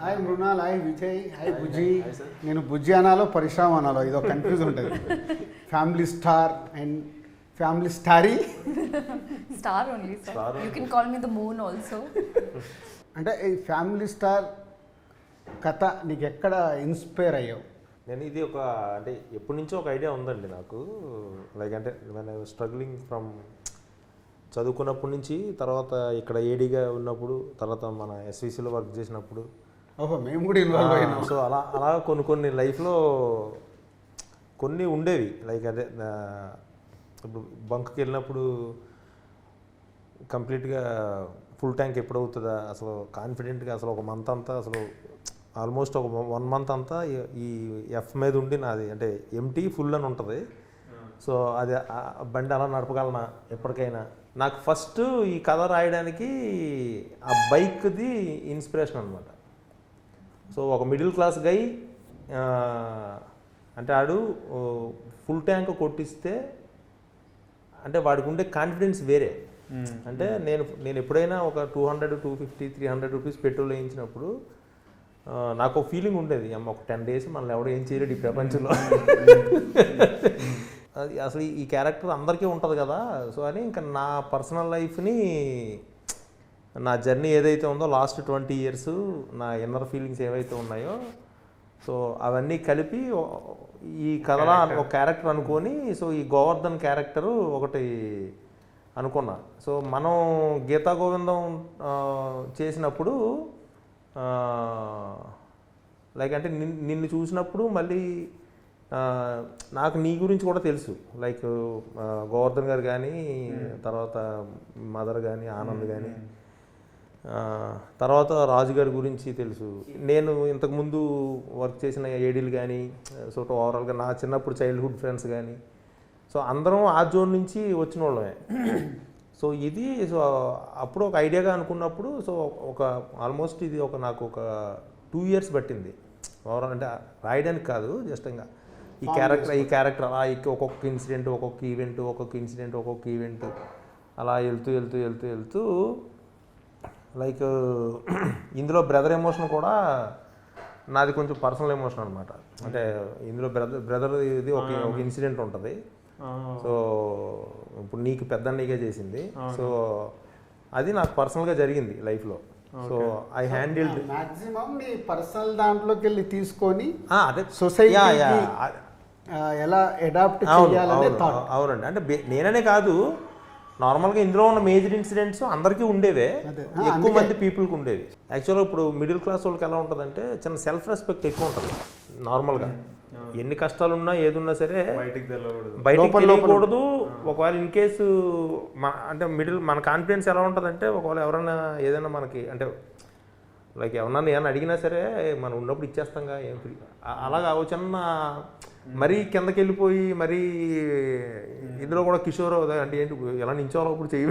Hi Mrunal, hi Vijay, hi Bujji. నేను బుజ్జి అనాలో పరిశ్రమ అనాలో ఇదో కన్ఫ్యూజ్ ఉంటుంది. ఫ్యామిలీ స్టార్ అండ్ ఫ్యామిలీ స్టారీ. Star only, sir. You can call me the moon also. అంటే ఈ ఫ్యామిలీ స్టార్ కథ నీకు ఎక్కడ ఇన్స్పైర్ అయ్యావు? నేను ఇది ఒక అంటే ఎప్పటి నుంచో ఒక ఐడియా ఉందండి నాకు. లైక్ అంటే నేను స్ట్రగ్లింగ్ ఫ్రమ్ చదువుకున్నప్పటి నుంచి, తర్వాత ఇక్కడ ఏడీగా ఉన్నప్పుడు, తర్వాత మన ఎస్విసిలో వర్క్ చేసినప్పుడు, ఓహో మేము కూడా ఇన్వాల్వ్ అయినాం. సో అలా కొన్ని లైఫ్లో కొన్ని ఉండేవి. లైక్ అదే ఇప్పుడు బంక్కి వెళ్ళినప్పుడు కంప్లీట్గా ఫుల్ ట్యాంక్ ఎప్పుడు అవుతుందా అసలు కాన్ఫిడెంట్గా, అసలు ఒక మంత్ అంతా అసలు ఆల్మోస్ట్ ఒక 1 month అంతా ఈ ఎఫ్ మీద ఉండి నాది అంటే ఎంటీ ఫుల్ అని ఉంటుంది. సో అది బండి అలా నడపగలనా ఎప్పటికైనా. నాకు ఫస్ట్ ఈ కథ రాయడానికి ఆ బైక్ది ఇన్స్పిరేషన్ అనమాట. సో ఒక మిడిల్ క్లాస్ గై అంటే ఆడు ఫుల్ ట్యాంక్ కొట్టిస్తే అంటే వాడికి ఉండే కాన్ఫిడెన్స్ వేరే. అంటే నేను ఎప్పుడైనా ఒక 200, 250, 300 రూపీస్ పెట్రోల్ వేయించినప్పుడు నాకు ఒక ఫీలింగ్ ఉండేది, అమ్మ ఒక 10 days మనల్ని ఎవడో ఏం చేయలేడు ఈ ప్రపంచంలో. అది అసలు ఈ క్యారెక్టర్ అందరికీ ఉంటుంది కదా. సో అని ఇంకా నా పర్సనల్ లైఫ్ని, నా జర్నీ ఏదైతే ఉందో లాస్ట్ 20 years, నా ఇన్నర్ ఫీలింగ్స్ ఏవైతే ఉన్నాయో, సో అవన్నీ కలిపి ఈ కథలో ఒక క్యారెక్టర్ అనుకొని, సో ఈ గోవర్ధన్ క్యారెక్టరు ఒకటి అనుకున్నా. సో మనం గీతా గోవిందం చేసినప్పుడు లైక్ అంటే నిన్ను చూసినప్పుడు మళ్ళీ నాకు నీ గురించి కూడా తెలుసు. లైక్ గోవర్ధన్ గారు కానీ, తర్వాత మదర్ కానీ, ఆనంద్ కానీ, తర్వాత రాజు గారి గురించి తెలుసు. నేను ఇంతకుముందు వర్క్ చేసిన ఏడీలు కానీ, సో ఓవరాల్గా నా చిన్నప్పుడు చైల్డ్హుడ్ ఫ్రెండ్స్ కానీ, సో అందరం ఆ జోన్ నుంచి వచ్చిన వాళ్ళమే. సో ఇది సో అప్పుడు ఒక ఐడియాగా అనుకున్నప్పుడు, సో ఒక ఆల్మోస్ట్ ఇది నాకు ఒక 2 years పట్టింది ఓవరాల్. అంటే రాయడానికి కాదు, జస్ట్ ఇంకా ఈ క్యారెక్టర్ అలా ఒక్కొక్క ఇన్సిడెంట్, ఒక్కొక్క ఈవెంట్ అలా వెళ్తూ లైక్ ఇందులో బ్రదర్ ఎమోషన్ కూడా నాది కొంచెం పర్సనల్ ఎమోషన్ అనమాట. అంటే ఇందులో బ్రదర్ ఇది ఒక ఇన్సిడెంట్ ఉంటుంది. సో ఇప్పుడు నీకు పెద్ద నీకే చేసింది, సో అది నాకు పర్సనల్గా జరిగింది లైఫ్లో. సో ఐ హ్యాండిల్డ్ మాక్సిమం నీ పర్సనల్ దాంట్లోకి వెళ్ళి తీసుకొని అదే సొసైటీ ఎలా అడాప్ట్ చేయాలనే థాట్. అవునండి. అంటే నేననే కాదు, నార్మల్గా ఇందులో ఉన్న మేజర్ ఇన్సిడెంట్స్ అందరికీ ఉండేవే, ఎక్కువ మంది పీపుల్కి ఉండేవి. యాక్చువల్గా ఇప్పుడు మిడిల్ క్లాస్ వాళ్ళకి ఎలా ఉంటుందంటే చిన్న సెల్ఫ్ రెస్పెక్ట్ ఎక్కువ ఉంటుంది. నార్మల్గా ఎన్ని కష్టాలు ఉన్నా ఏదున్నా సరే బయటికి తెలియకూడదు. ఒకవేళ ఇన్ కేసు అంటే మన కాన్ఫిడెన్స్ ఎలా ఉంటుందంటే, ఒకవేళ ఎవరైనా ఏదైనా మనకి అంటే లైక్ ఏమన్నా అడిగినా సరే మనం ఉన్నప్పుడు ఇచ్చేస్తాంగా, ఏం అలాగా చిన్న మరీ కిందకి వెళ్ళిపోయి మరీ ఇందులో కూడా కిషోర్ అంటే ఏంటి ఎలా నించోవాలో అప్పుడు చెయ్యి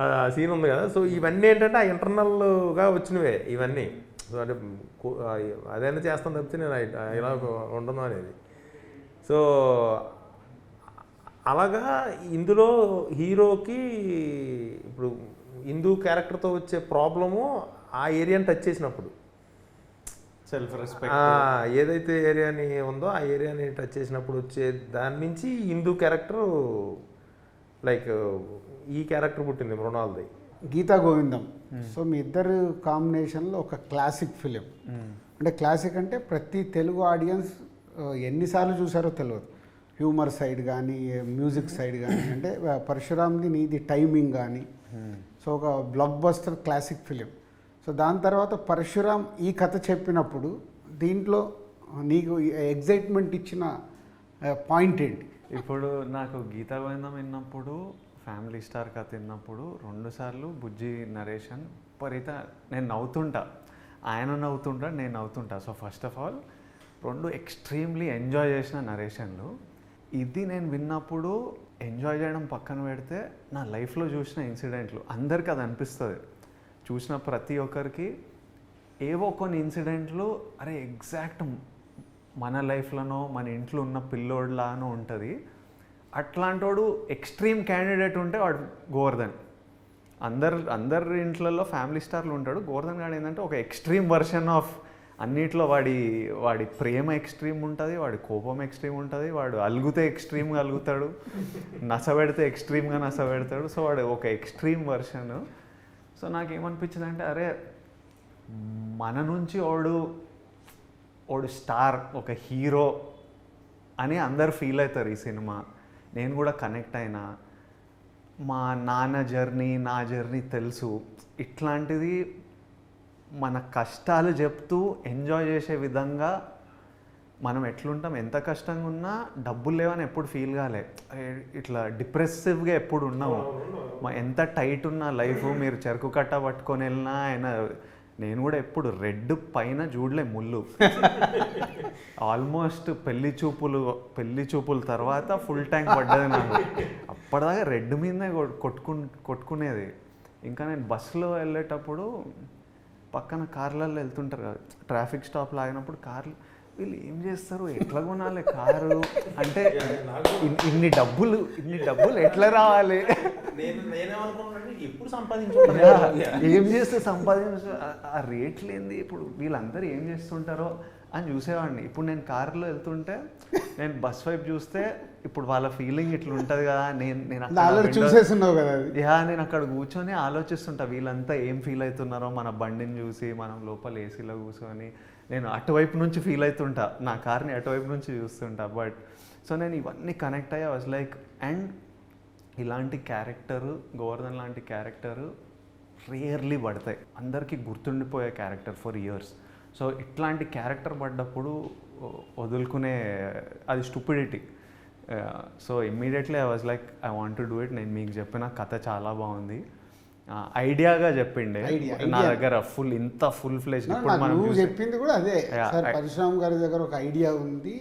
ఆ సీన్ ఉంది కదా. సో ఇవన్నీ ఏంటంటే ఆ ఇంటర్నల్గా వచ్చినవే ఇవన్నీ. సో అంటే అదైనా చేస్తాను తప్పితే నేను ఇలా ఉండను అనేది. సో అలాగా ఇందులో హీరోకి ఇప్పుడు హిందూ క్యారెక్టర్తో వచ్చే ప్రాబ్లము ఆ ఏరియాని టచ్ చేసినప్పుడు, సెల్ఫ్ రెస్పెక్ట్ ఏదైతే ఏరియాని ఉందో ఆ ఏరియాని టచ్ చేసినప్పుడు వచ్చే దాని నుంచి హిందూ క్యారెక్టర్ లైక్ ఈ క్యారెక్టర్ పుట్టింది మృణాల్ది, గీతా గోవిందం. సో మీ ఇద్దరు కాంబినేషన్లో ఒక క్లాసిక్ ఫిలిం. అంటే క్లాసిక్ అంటే ప్రతి తెలుగు ఆడియన్స్ ఎన్నిసార్లు చూసారో తెలియదు. హ్యూమర్ సైడ్ కానీ, మ్యూజిక్ సైడ్ కానీ, అంటే పరశురామ్ది నీది టైమింగ్ కానీ, సో ఒక block buster classic film. So దాని తర్వాత పరశురామ్ ఈ కథ చెప్పినప్పుడు దీంట్లో నీకు ఎగ్జైట్మెంట్ ఇచ్చిన పాయింట్ ఏంటి? ఇప్పుడు నాకు గీతా గోవిందం విన్నప్పుడు, ఫ్యామిలీ స్టార్ కథ విన్నప్పుడు 2 సార్లు బుజ్జి నరేషన్ నేను నవ్వుతుంటా, ఆయన నవ్వుతుంటా, నేను నవ్వుతుంటా. So first of all 2 extremely enjoy చేసిన నరేషన్లు. ఇది నేను విన్నప్పుడు ఎంజాయ్ చేయడం పక్కన పెడితే నా లైఫ్లో చూసిన ఇన్సిడెంట్లు అందరికీ అది అనిపిస్తుంది. చూసిన ప్రతి ఒక్కరికి ఏవో కొన్ని ఇన్సిడెంట్లు అరే ఎగ్జాక్ట్ మన లైఫ్లోనో మన ఇంట్లో ఉన్న పిల్లోడ్లానో ఉంటుంది. అట్లాంటోడు ఎక్స్ట్రీమ్ క్యాండిడేట్ ఉంటే వాడు గోవర్ధన్. అందరి ఇంట్లలో ఫ్యామిలీ స్టార్లు ఉంటాడు. గోవర్ధన్ గాడు ఏంటంటే ఒక ఎక్స్ట్రీమ్ వర్షన్ ఆఫ్ అన్నిట్లో. వాడి ప్రేమ ఎక్స్ట్రీమ్ ఉంటుంది, వాడి కోపం ఎక్స్ట్రీమ్ ఉంటుంది, వాడు అలుగుతే ఎక్స్ట్రీమ్గా అలుగుతాడు, నసబెడితే ఎక్స్ట్రీమ్గా నసబెడతాడు. సో వాడు ఒక ఎక్స్ట్రీమ్ వర్షన్. సో నాకేమనిపించింది అంటే అరే మన నుంచి వాడు స్టార్, ఒక హీరో అని అందరు ఫీల్ అవుతారు ఈ సినిమా. నేను కూడా కనెక్ట్ అయినా. మా నాన్న జర్నీ, నా జర్నీ తెలుసు. ఇట్లాంటిది మన కష్టాలు చెప్తూ ఎంజాయ్ చేసే విధంగా మనం ఎట్లుంటాం. ఎంత కష్టంగా ఉన్నా డబ్బులు లేవని ఎప్పుడు ఫీల్ కాలే, ఇట్లా డిప్రెసివ్గా ఎప్పుడు ఉన్నాము. ఎంత టైట్ ఉన్న లైఫ్, మీరు చెరుకు కట్ట పట్టుకొని వెళ్ళినా ఆయన. నేను కూడా ఎప్పుడు రెడ్ పైన చూడలే ముళ్ళు. ఆల్మోస్ట్ పెళ్లి చూపుల తర్వాత ఫుల్ ట్యాంక్ పడ్డది నాకు. అప్పటిదాకా రెడ్ మీదనే కొట్టుకునేది. ఇంకా నేను బస్సులో వెళ్ళేటప్పుడు పక్కన కార్లలో వెళ్తుంటారు కదా, ట్రాఫిక్ స్టాప్లో ఆగినప్పుడు కార్లు, వీళ్ళు ఏం చేస్తారు, ఎట్లా కొనాలి కారు అంటే, ఇన్ని డబ్బులు ఎట్లా రావాలి, ఎప్పుడు సంపాదించాలి, ఏం చేస్తే ఆ రేట్లు ఏంది, ఇప్పుడు వీళ్ళందరూ ఏం చేస్తుంటారో అని చూసేవాడిని. ఇప్పుడు నేను కారులో వెళ్తుంటే నేను బస్ వైపు చూస్తే ఇప్పుడు వాళ్ళ ఫీలింగ్ ఇట్లా ఉంటుంది కదా. చూసేస్తున్నావు కదా. నేను అక్కడ కూర్చొని ఆలోచిస్తుంటా వీళ్ళంతా ఏం ఫీల్ అవుతున్నారో మన బండిని చూసి. మనం లోపల ఏసీలో కూర్చొని నేను అటువైపు నుంచి ఫీల్ అవుతుంటా, నా కార్ని అటువైపు నుంచి చూస్తుంటా. బట్ సో నేను ఇవన్నీ కనెక్ట్ అయ్యా. వాజ్ లైక్, అండ్ ఇలాంటి క్యారెక్టరు, గోవర్ధన్ లాంటి క్యారెక్టరు రేర్లీ పడతాయి, అందరికీ గుర్తుండిపోయే క్యారెక్టర్ ఫర్ ఇయర్స్. సో ఇట్లాంటి క్యారెక్టర్ పడ్డప్పుడు వదులుకునే అది stupidity. So immediately I was like I want to do it. నేను మీకు చెప్పిన కథ చాలా బాగుంది, ఐడియాగా చెప్పిండే నా దగ్గర ఫుల్ ఫ్లెజ్. ఇప్పుడు మనం చెప్పింది కూడా అదే సార్, పరశురామ్ గారి దగ్గర ఒక ఐడియా ఉంది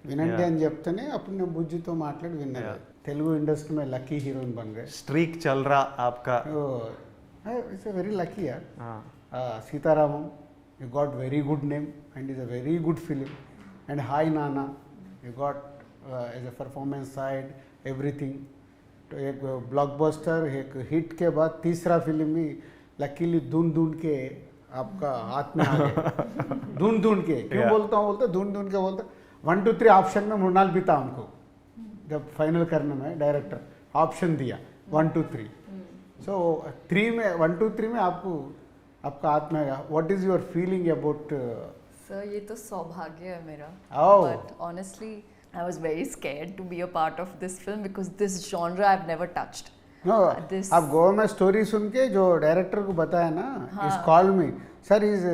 వినండి అని చెప్తేనే అప్పుడు నేను బుజ్జితో మాట్లాడి విన్నాను. తెలుగు ఇండస్ట్రీ में लकी हीरोइन बन गए. स्ट्रीक चल रहा आपका. इट्स अ वेरी लकी यार. Sita Ramam, you got very good name and is a very good film. And Hi Nana, you got as a performance side everything. तो एक ब्लॉकबस्टर, एक हिट के बाद तीसरा फिल्म भी लकीली ढूंढ के आपका हाथ में आ गया. ढूंढ के क्यों बोलता हूँ, ढूंढ के बोलता 1 2 3 ऑप्शन में मृणाल भी था हमको जब फाइनल करने में. डायरेक्टर ऑप्शन दिया 1 2 3. सो 3 में 1 2 3 में आपका हाथ में आएगा. What is your feeling about? Sir ये तो सौभाग्य है मेरा. Oh. But honestly I was very scared to be a part of this film because this genre I've never touched. No, आप गोवा में स्टोरी सुन के जो डायरेक्टर को बताया ना, इस कॉल में सर इज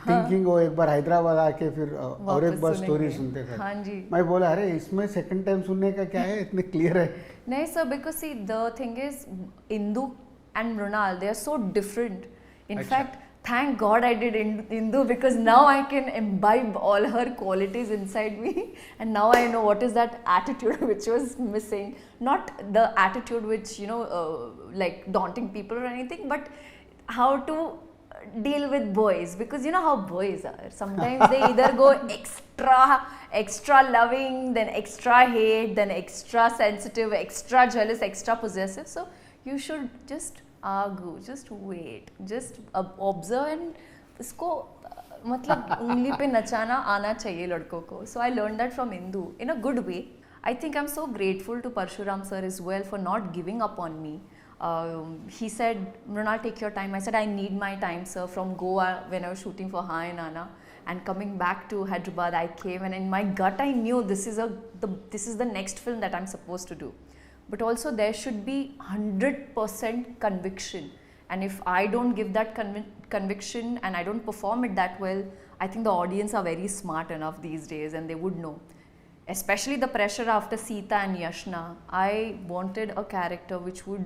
थिंकिंग वो एक बार हैदराबाद आके फिर और एक बार स्टोरी सुनते थे. हाँ जी. मैं बोला अरे इसमें सेकंड टाइम सुनने का क्या है, इतने क्लियर है. नहीं sir, because see the thing is Indu and Mrunal, they are so different. In fact, thank God I did Indu because now I can imbibe all her qualities inside me, and now I know what is that attitude which was missing. Not the attitude which like daunting people or anything, but how to deal with boys, because you know how boys are. Sometimes they either go extra loving, then extra hate, then extra sensitive, extra jealous, extra possessive. So you should just argue, just wait, just observe, and इसको मतलब उंगली पे नचाना आना चाहिए लड़कों को. So I learned that from Indu in a good way. I think I'm so grateful to Parshuram sir as well for not giving up on me. He said, Mrunal, take your time. I said, I need my time, sir. From Goa, when I was shooting for Hi Nana, and coming back to Hyderabad, I came, and in my gut, I knew this is the next film that I'm supposed to do. But also, there should be 100% conviction. And if I don't give that conviction and I don't perform it that well, I think the audience are very smart enough these days, and they would know. Especially the pressure after Sita and Yashna, I wanted a character which would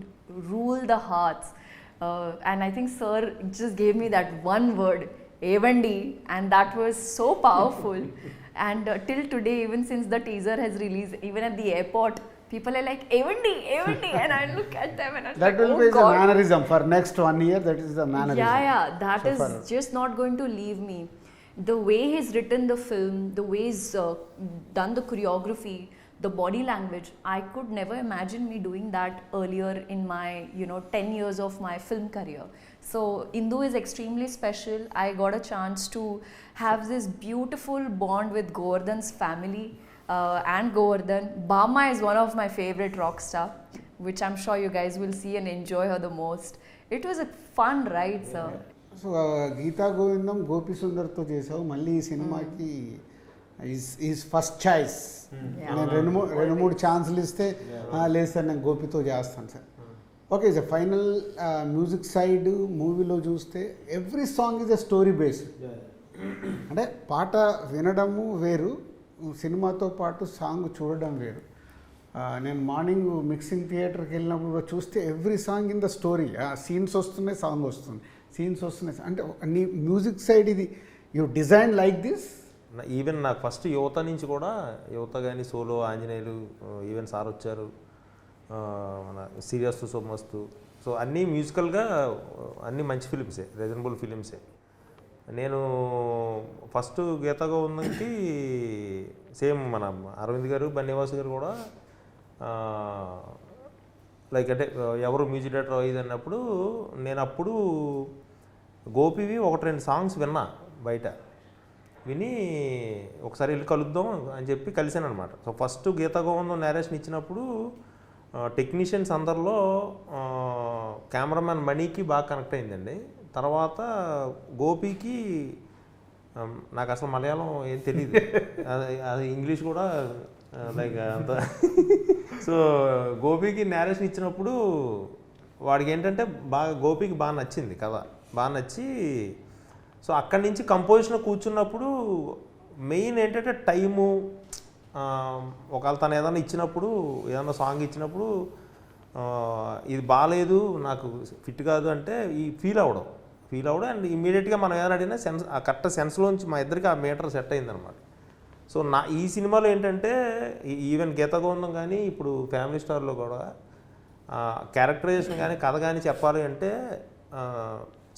rule the hearts. And I think sir just gave me that one word, Evandi, and that was so powerful. And till today, even since the teaser has released, even at the airport, people are like, Evandi, and I look at them and I'm that like, will oh be God. the mannerism for next 1 year. That is the mannerism. Yeah, that so is just not going to leave me. The way he's written the film, the way he's done the choreography, the body language, I could never imagine me doing that earlier in my 10 years of my film career. So Indu is extremely special. I got a chance to have this beautiful bond with Govardhan's family and Govardhan. Bama is one of my favorite rock star, which I'm sure you guys will see and enjoy her the most. It was a fun ride, sir. So Geetha Govindam Gopi సుందర్తో చేసావు, మళ్ళీ ఈ సినిమాకి is first choice. నేను రెండు మూడు ఛాన్సులు ఇస్తే లేదు సార్ నేను గోపితో చేస్తాను sir. Okay sir, final music side మూవీలో చూస్తే every song is a story based. అంటే పాట వినడము వేరు, సినిమాతో పాటు సాంగ్ చూడడం వేరు. నేను మార్నింగ్ మిక్సింగ్ థియేటర్కి వెళ్ళినప్పుడు చూస్తే every song in the story, scenes వస్తున్నాయి, సాంగ్ వస్తుంది, సీన్స్ వస్తున్నాయి. అంటే నీ మ్యూజిక్ సైడ్ ఇది you design like this. Even నాకు ఫస్ట్ యువత నుంచి కూడా, యువత కానీ సోలో, ఆంజనేయులు, ఈవెన్ సార్ వచ్చారు, మన సీరియస్ సోమస్తు, సో అన్నీ మ్యూజికల్గా అన్నీ మంచి ఫిలిమ్సే, రీజనబుల్ ఫిలిమ్సే. నేను ఫస్ట్ గీతా గోవిందంకి సేమ్ మన అరవింద్ గారు, బన్నివాస్ గారు కూడా లైక్ అంటే ఎవరు మ్యూజిక్ డైరెక్టర్ అయ్యేది అన్నప్పుడు నేను అప్పుడు గోపివి 1-2 సాంగ్స్ విన్నా బయట, విని ఒకసారి వెళ్ళి కలుద్దాం అని చెప్పి కలిసాను అనమాట. సో ఫస్ట్ గీతా గోవిందం నేరేషన్ ఇచ్చినప్పుడు టెక్నీషియన్స్ అందరిలో కెమెరామ్యాన్ మణికి బాగా కనెక్ట్ అయిందండి. తర్వాత గోపికి నాకు అసలు మలయాళం ఏం తెలియదు, అది ఇంగ్లీష్ కూడా లైక్ అంత. సో గోపికి నేరేషన్ ఇచ్చినప్పుడు వాడికి ఏంటంటే గోపికి బాగా నచ్చింది కథ, బాగా నచ్చి సో అక్కడి నుంచి కంపోజిషన్ కూర్చున్నప్పుడు మెయిన్ ఏంటంటే టైము, ఒకవేళ తను ఏదైనా ఇచ్చినప్పుడు, ఏదైనా సాంగ్ ఇచ్చినప్పుడు ఇది బాగాలేదు, నాకు ఫిట్ కాదు అంటే ఈ ఫీల్ అవ్వడం అండ్ ఇమీడియట్గా మనం ఏదైనా అడిగినా సెన్స్, ఆ కరెక్ట్ సెన్స్లోంచి మా ఇద్దరికి ఆ మీటర్ సెట్ అయిందనమాట. సో ఈ సినిమాలో ఏంటంటే ఈవెన్ గీతా గోవిందం కానీ ఇప్పుడు ఫ్యామిలీ స్టార్లో కూడా క్యారెక్టరైజేషన్ కానీ కథ కానీ చెప్పాలి అంటే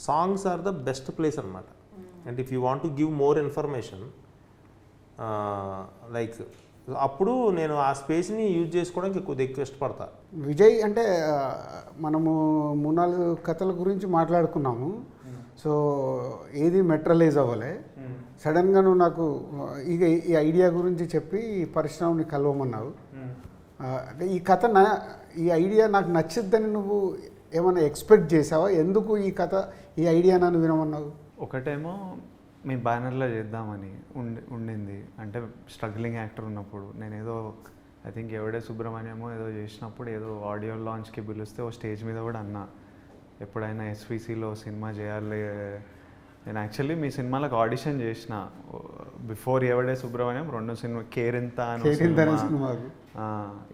songs are the best place అనమాట. And if you want to give more information like అప్పుడు నేను ఆ స్పేస్ని యూజ్ చేసుకోవడానికి కొద్దిగా ఎక్కువ ఇష్టపడతా. విజయ్ అంటే మనము 3-4 కథల గురించి మాట్లాడుకున్నాము. సో ఏది మెట్రలైజ్ అవ్వలే. సడన్గా నువ్వు నాకు ఇక ఈ ఐడియా గురించి చెప్పి పరిశ్రమని కలవమన్నావు. అంటే ఈ ఐడియా నాకు నచ్చిద్దని నువ్వు ఏమైనా ఎక్స్పెక్ట్ చేసావా? ఎందుకు ఈ ఐడియా నన్ను వినమన్నావు? ఒకటేమో మీ బ్యానర్లో చేద్దామని ఉండింది. అంటే స్ట్రగ్లింగ్ యాక్టర్ ఉన్నప్పుడు నేను ఏదో ఐ థింక్ ఎవడే సుబ్రహ్మణ్యమో ఏదో చేసినప్పుడు ఏదో ఆడియో లాంచ్కి పిలిస్తే ఓ స్టేజ్ మీద కూడా అన్నా, ఎప్పుడైనా ఎస్విసిలో సినిమా చేయాలి. నేను యాక్చువల్లీ మీ సినిమాలకు ఆడిషన్ చేసిన బిఫోర్ ఎవడే సుబ్రహ్మణ్యం 2 సినిమా కేరింత అని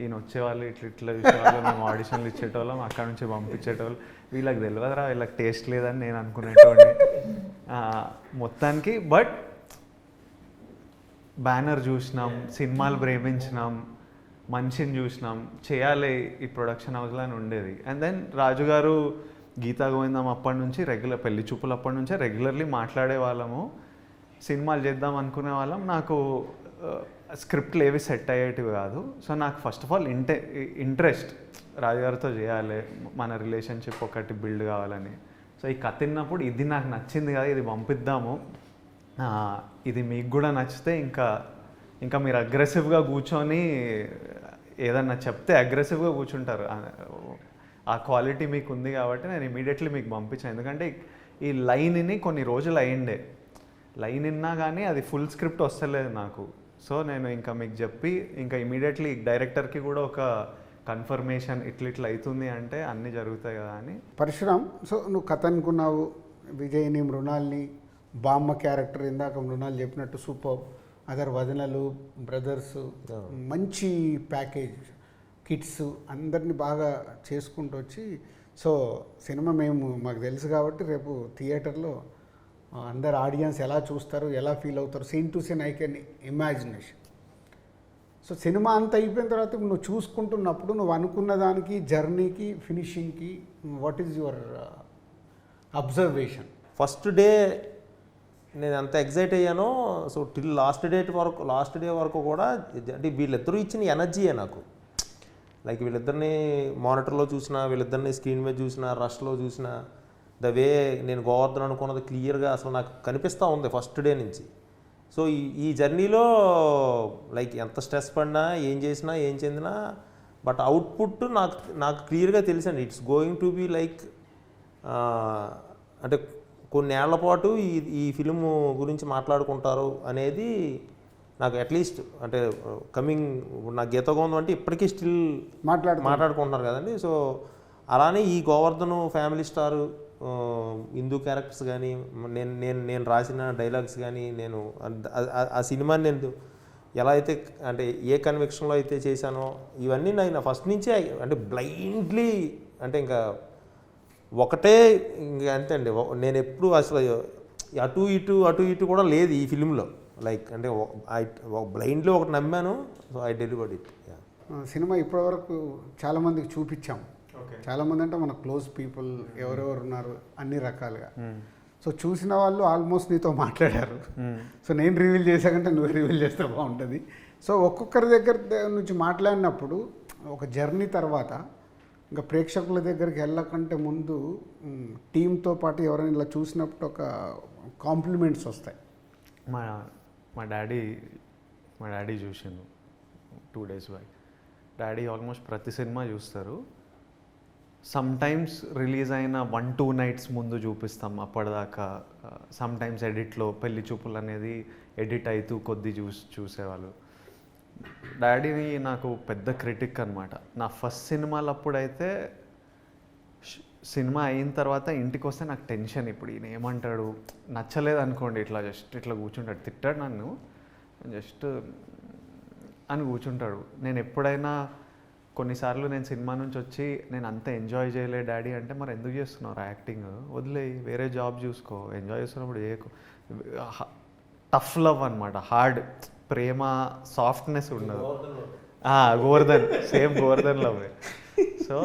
ఈయన వచ్చేవాళ్ళు, ఇట్లా చూసేవాళ్ళు, మేము ఆడిషన్లు ఇచ్చేటోళ్ళం, అక్కడ నుంచి పంపించేటోళ్ళు. వీళ్ళకి తెలియదురా, వీళ్ళకి టేస్ట్ లేదని నేను అనుకునేటోడిని మొత్తానికి. బట్ బ్యానర్ చూసినాం, సినిమాలు ప్రేమించినాం, మనిషిని చూసినాం, చేయాలి ఈ ప్రొడక్షన్ హౌస్లో అని ఉండేది. అండ్ దెన్ రాజు గారు గీతా గోవిందం అప్పటి నుంచి పెళ్లి చూపులు అప్పటి నుంచే రెగ్యులర్లీ మాట్లాడే వాళ్ళము, సినిమాలు చేద్దాం అనుకునే వాళ్ళం. నాకు స్క్రిప్ట్లు ఏవి సెట్ అయ్యేటివి కాదు. సో నాకు ఫస్ట్ ఆఫ్ ఆల్ ఇంట్రెస్ట్ రాజుగారితో చేయాలి, మన రిలేషన్షిప్ ఒకటి బిల్డ్ కావాలని. సో ఈ కథ విన్నప్పుడు ఇది నాకు నచ్చింది కదా, ఇది పంపిద్దాము, ఇది మీకు కూడా నచ్చితే ఇంకా మీరు అగ్రెసివ్గా కూర్చొని ఏదన్నా చెప్తే అగ్రెసివ్గా కూర్చుంటారు. ఆ క్వాలిటీ మీకు ఉంది కాబట్టి నేను ఇమీడియట్లీ మీకు పంపించాను. ఎందుకంటే ఈ లైన్ని కొన్ని రోజులు అయ్యిండే, లైన్ విన్నా కానీ అది ఫుల్ స్క్రిప్ట్ వస్తలేదు నాకు. సో నేను ఇంకా మీకు చెప్పి ఇంకా ఇమీడియట్లీ డైరెక్టర్కి కూడా ఒక కన్ఫర్మేషన్ ఇట్లా అవుతుంది అంటే అన్నీ జరుగుతాయి కదా అని. పరశురామ్, సో నువ్వు కథ అనుకున్నావు, విజయ్ని, మృణాల్ని, బామ్మ క్యారెక్టర్ ఇందాక మృణాల్ చెప్పినట్టు సూపర్, అదర్ వదనలు, బ్రదర్స్, మంచి ప్యాకేజ్, కిడ్స్ అందరినీ బాగా చేసుకుంటూ వచ్చి, సో సినిమా మాకు తెలుసు కాబట్టి రేపు థియేటర్లో అందరు ఆడియన్స్ ఎలా చూస్తారు, ఎలా ఫీల్ అవుతారు, scene to scene I can imagination. So cinema అంతా అయిపోయిన తర్వాత నువ్వు చూసుకుంటున్నప్పుడు నువ్వు అనుకున్న దానికి, జర్నీకి, ఫినిషింగ్కి what is your observation? First day నేను ఎంత ఎగ్జైట్ అయ్యానో, సో టిల్ లాస్ట్ డే వరకు కూడా అంటే వీళ్ళిద్దరూ ఇచ్చిన ఎనర్జీయే నాకు. లైక్ వీళ్ళిద్దరిని మానిటర్లో చూసినా, వీళ్ళిద్దరిని స్క్రీన్ మీద చూసినా, రష్లో చూసినా, ద వే నేను గోవర్ధన్ అనుకున్నది క్లియర్గా అసలు నాకు కనిపిస్తూ ఉంది ఫస్ట్ డే నుంచి. సో ఈ జర్నీలో లైక్ ఎంత స్ట్రెస్ పడినా, ఏం చేసినా, ఏం చెందినా, బట్ అవుట్పుట్ నాకు క్లియర్గా తెలుసండి. It's going to be like అంటే కొన్నేళ్ల పాటు ఈ ఫిలిం గురించి మాట్లాడుకుంటారు అనేది నాకు అట్లీస్ట్ అంటే కమింగ్ నా గీతగోందం అంటే ఇప్పటికీ స్టిల్ మాట్లాడుకుంటున్నారు కదండి. సో అలానే ఈ Govardhan family star Hindu characters కానీ, నేను రాసిన డైలాగ్స్ కానీ, నేను ఆ సినిమాని నేను ఎలా అయితే అంటే ఏ కన్విక్షన్లో అయితే చేశానో, ఇవన్నీ నేను ఫస్ట్ నుంచే అంటే బ్లైండ్లీ అంటే ఇంకా ఒకటే ఇంకా అంతే అండి. నేను ఎప్పుడు అసలు అటు ఇటు కూడా లేదు ఈ ఫిలింలో. లైక్ అంటే బ్లైండ్లీ ఒకటి నమ్మాను. So I delivered it. Cinema ఇప్పటివరకు చాలామందికి చూపించాం. చాలామంది అంటే మన క్లోజ్ పీపుల్ ఎవరెవరు ఉన్నారు అన్ని రకాలుగా. సో చూసిన వాళ్ళు ఆల్మోస్ట్ నీతో మాట్లాడారు. సో నేను రివీల్ చేశాకంటే నువ్వు రివీల్ చేస్తే బాగుంటుంది. సో ఒక్కొక్కరి దగ్గర నుంచి మాట్లాడినప్పుడు ఒక జర్నీ తర్వాత ఇంకా ప్రేక్షకుల దగ్గరికి వెళ్ళకంటే ముందు టీంతో పాటు ఎవరైనా ఇలా చూసినప్పుడు ఒక కాంప్లిమెంట్స్ వస్తాయి. మా డాడీ చూసిండు 2 days బ్యాక్. డాడీ ఆల్మోస్ట్ ప్రతి సినిమా చూస్తారు. సమ్టైమ్స్ రిలీజ్ అయిన 1-2 nights ముందు చూపిస్తాం. అప్పటిదాకా సమ్టైమ్స్ ఎడిట్లో పెళ్లి చూపులు అనేది ఎడిట్ అవుతూ కొద్ది చూసేవాళ్ళు. డాడీని నాకు పెద్ద క్రిటిక్ అనమాట. నా ఫస్ట్ సినిమాలు అప్పుడైతే సినిమా అయిన తర్వాత ఇంటికి వస్తే నాకు టెన్షన్. ఇప్పుడు ఈయన ఏమంటాడు, నచ్చలేదు అనుకోండి, ఇట్లా కూర్చుంటాడు, తిట్టాడు నన్ను జస్ట్ అని కూర్చుంటాడు. నేను ఎప్పుడైనా కొన్నిసార్లు నేను సినిమా నుంచి వచ్చి నేను అంత ఎంజాయ్ చేయలే డాడీ అంటే, మరి ఎందుకు చేస్తున్నారు యాక్టింగ్, వదిలేయి, వేరే జాబ్ చూసుకో, ఎంజాయ్ చేస్తున్నప్పుడు చేయకు. టఫ్ లవ్ అనమాట, హార్డ్ ప్రేమ, సాఫ్ట్నెస్ ఉండదు. Govardhan same Govardhan love. So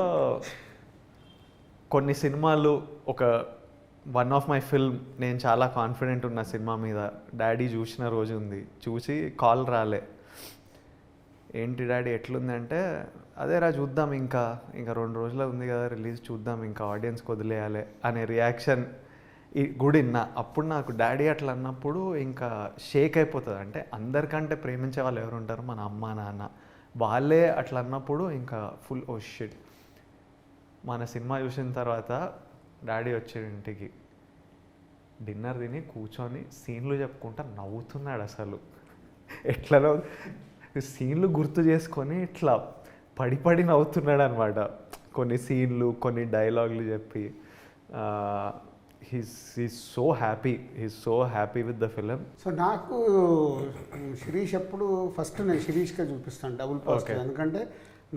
కొన్ని సినిమాలు వన్ ఆఫ్ మై ఫిల్మ్ నేను చాలా కాన్ఫిడెంట్ ఉన్న సినిమా మీద డాడీ చూసిన రోజు ఉంది. చూసి కాల్ రాలే, ఏంటి డాడీ ఎట్లుంది అంటే, అదేరా చూద్దాం, ఇంకా 2 రోజులు ఉంది కదా రిలీజ్, చూద్దాం, ఇంకా ఆడియన్స్కి వదిలేయాలి అనే రియాక్షన్ గుడి నా. అప్పుడు నాకు డాడీ అట్లా అన్నప్పుడు ఇంకా షేక్ అయిపోతుంది. అంటే అందరికంటే ప్రేమించే వాళ్ళు ఎవరు ఉంటారు, మన అమ్మ నాన్న, వాళ్ళే అట్లా అన్నప్పుడు ఇంకా ఫుల్ ఓ షిట్. మన సినిమా చూసిన తర్వాత డాడీ వచ్చాడు ఇంటికి, డిన్నర్ తిని కూర్చొని సీన్లు చెప్పుకుంటా నవ్వుతున్నాడు. అసలు ఎట్లా సీన్లు గుర్తు చేసుకొని ఇట్లా పడి నవ్వుతున్నాడు అనమాట. కొన్ని సీన్లు, కొన్ని డైలాగులు చెప్పి he's so happy with the film. So నాకు శిరీష్ ఎప్పుడు ఫస్ట్ నేను శిరీష్గా చూపిస్తాను డబుల్ పాజిటివ్. ఎందుకంటే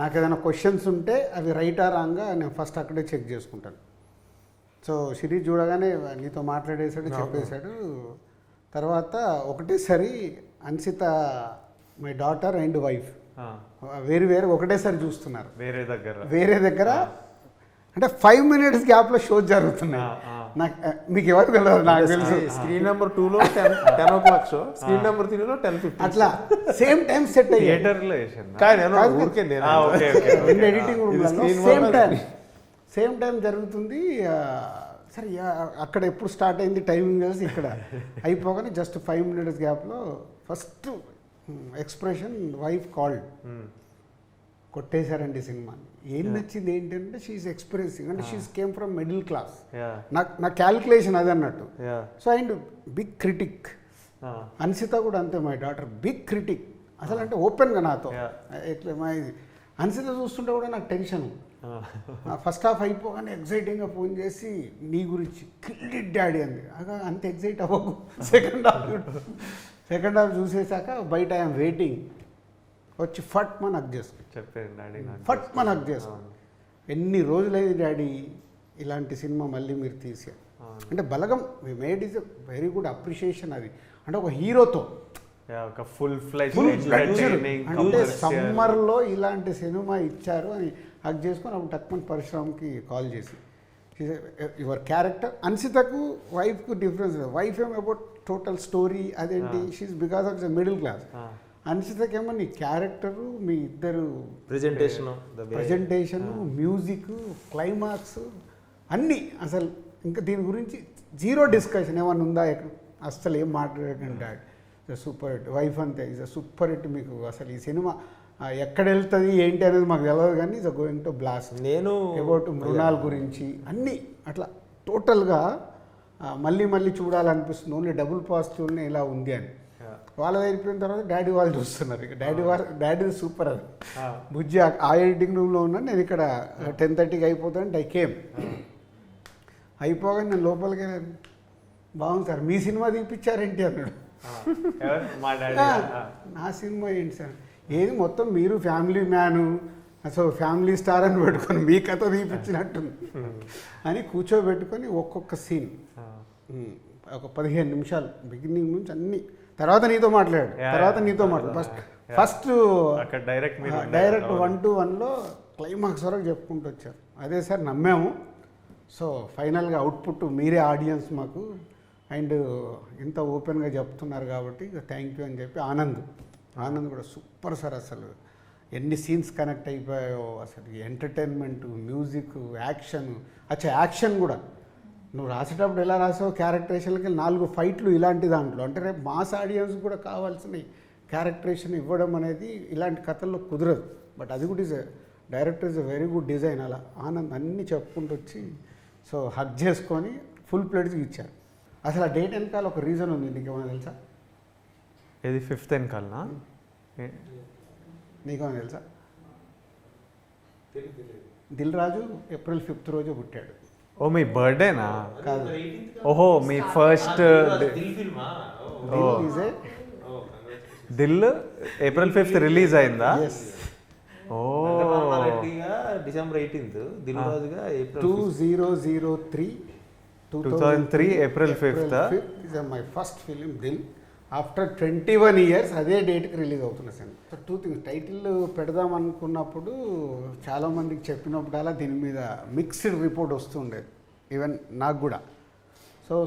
నాకు ఏదైనా క్వశ్చన్స్ ఉంటే అవి రైటా రాంగా నేను ఫస్ట్ అక్కడే చెక్ చేసుకుంటాను. సో శిరీష్ చూడగానే నీతో మాట్లాడేశాడు, చెప్పేశాడు. తర్వాత ఒకటేసారి Ansitha, my daughter and wife వేరు ఒకటేసారి చూస్తున్నారు వేరే దగ్గర. అంటే 5 minutes గ్యాప్లో షోస్ జరుగుతున్నాయి. నాకు మీకు ఎవరు తెలియదు, నాకు తెలుసు. స్క్రీన్ నెంబర్ 2లో 10 o'clock షో, స్క్రీన్ నెంబర్ 3లో 10:50 అట్లా సేమ్ టైం సెట్ అయ్యి థియేటర్లో ఎడిటింగ్ సేమ్ టైం జరుగుతుంది. సరే అక్కడ ఎప్పుడు స్టార్ట్ అయింది టైమింగ్ తెలిసి ఇక్కడ అయిపోగానే జస్ట్ 5 minutes గ్యాప్లో ఫస్ట్ ఎక్స్ప్రెషన్ వైఫ్ కాల్డ్, కొట్టేశారండి సినిమాని. ఏం నచ్చింది ఏంటంటే షీఈస్ ఎక్స్పీరియన్సింగ్, అంటే she's came from middle class. నా క్యాలిక్యులేషన్ అది అన్నట్టు. So and big critic. అన్సిత కూడా అంతే, మై డాటర్ బిగ్ క్రిటిక్. అసలు అంటే ఓపెన్గా నాతో ఎట్లా అన్సిత చూస్తుంటే కూడా నాకు టెన్షన్. ఫస్ట్ హాఫ్ అయిపోగానే ఎగ్జైటింగ్గా ఫోన్ చేసి నీ గురించి కిల్డ్ డాడీ అంది. అంత ఎగ్జైట్ అవ్వకు, సెకండ్ హాఫ్ చూసేసాక బయట ఐఎమ్ వెయిటింగ్, వచ్చి ఫట్ మన హక్ చేసుకో, చెప్పాను డాడీ, ఫట్ మన హక్ చేసుకో. ఎన్ని రోజులైంది డాడీ ఇలాంటి సినిమా మళ్ళీ మీరు తీసారు అంటే. Balagam we made is a very good appreciation. అది అంటే ఒక హీరోతో ఒక ఫుల్ అంటే సమ్మర్లో ఇలాంటి సినిమా ఇచ్చారు అని హక్ చేసుకొని అప్పుడు టక్మన్ పరశురామ్కి కాల్ చేసి, యువర్ క్యారెక్టర్. అన్సితకు వైఫ్కు డిఫరెన్స్. వైఫ్ ఏమో అబౌట్ టోటల్ స్టోరీ అదేంటి, she's because of the middle class. అన్సితకేమో నీ క్యారెక్టరు, మీ ఇద్దరు ప్రజెంటేషన్, మ్యూజిక్, క్లైమాక్స్ అన్నీ అసలు ఇంకా దీని గురించి జీరో డిస్కషన్ ఏమన్నా ఉందా ఎక్కడ, అస్సలు ఏం మాట్లాడకండి. Super hit. వైఫ్ అంతే ఇస్ అ సూపర్ హిట్. మీకు అసలు ఈ సినిమా ఎక్కడ వెళ్తుంది ఏంటి అనేది మాకు తెలియదు కానీ ఇస్ గోయింగ్ టు బ్లాస్ట్. నేను అబౌట్ మృణాల్ గురించి అన్నీ అట్లా టోటల్గా మళ్ళీ మళ్ళీ చూడాలనిపిస్తుంది. ఓన్లీ డబుల్ పాజిటివ్ని ఇలా ఉంది అని వాళ్ళ అయిపోయిన తర్వాత డాడీ వాళ్ళు చూస్తున్నారు. ఇక డాడీ సూపర్. అది బుజ్జి ఆ ఎడిటింగ్ రూమ్లో ఉన్నాను నేను. ఇక్కడ 10:30కి అయిపోతానంటే ఐ కేమ్. అయిపోగానే నేను లోపలికి వెళ్ళాను. బాగుంది సార్, మీ సినిమా తీపిచ్చారేంటి అన్నాడు. నా సినిమా ఏంటి సార్, ఏది మొత్తం మీరు ఫ్యామిలీ మ్యాను, అసలు ఫ్యామిలీ స్టార్ అని పెట్టుకొని మీ కథ తీపిచ్చినట్టుంది అని కూర్చోబెట్టుకొని ఒక్కొక్క సీన్ ఒక 15 నిమిషాలు బిగినింగ్ నుంచి అన్ని. తర్వాత నీతో మాట్లాడు, ఫస్ట్ డైరెక్ట్ 1-to-1లో క్లైమాక్స్ వరకు చెప్పుకుంటూ వచ్చారు. అదే సార్ నమ్మాము. సో ఫైనల్గా అవుట్పుట్ మీరే ఆడియన్స్ మాకు, అండ్ ఇంత ఓపెన్గా చెప్తున్నారు కాబట్టి థ్యాంక్ యూ అని చెప్పి ఆనంద్ కూడా సూపర్ సార్. అసలు ఎన్ని సీన్స్ కనెక్ట్ అయిపోయాయో అసలు. Entertainment, music, action. యాక్షన్ కూడా నువ్వు రాసేటప్పుడు ఎలా రాసావు, క్యారెక్టరేషన్కి 4 ఫైట్లు ఇలాంటి దాంట్లో. అంటే రేపు మాస్ ఆడియన్స్ కూడా కావాల్సిన క్యారెక్టరేషన్ ఇవ్వడం అనేది ఇలాంటి కథల్లో కుదరదు. బట్ అది కూడా director is a very good design. అలా ఆనంద్ అన్నీ చెప్పుకుంటూ వచ్చి సో హక్ చేసుకొని ఫుల్ ప్లేట్స్కి ఇచ్చారు. అసలు ఆ డేట్ వెనకాల ఒక రీజన్ ఉంది, నీకేమైనా తెలుసా? ఇది 5th వెనకాలనా? నీకేమైనా తెలుసా? దిల్ రాజు April 5th రోజు పుట్టాడు. ఓ మీ బర్త్డేనా? కాదు, ఓహో మీ first Dil April 5th release అయిందా? ఓ December 18th, దిల్ రాజుగా 2003 April 5th is my first film Dil. After 21 years అదే డేట్కి రిలీజ్ అవుతున్న సినిమా. సో 2 things, టైటిల్ పెడదాం అనుకున్నప్పుడు చాలామందికి చెప్పినప్పుడల్లా దీని మీద మిక్స్డ్ రిపోర్ట్ వస్తుండేది, ఈవెన్ నాకు కూడా.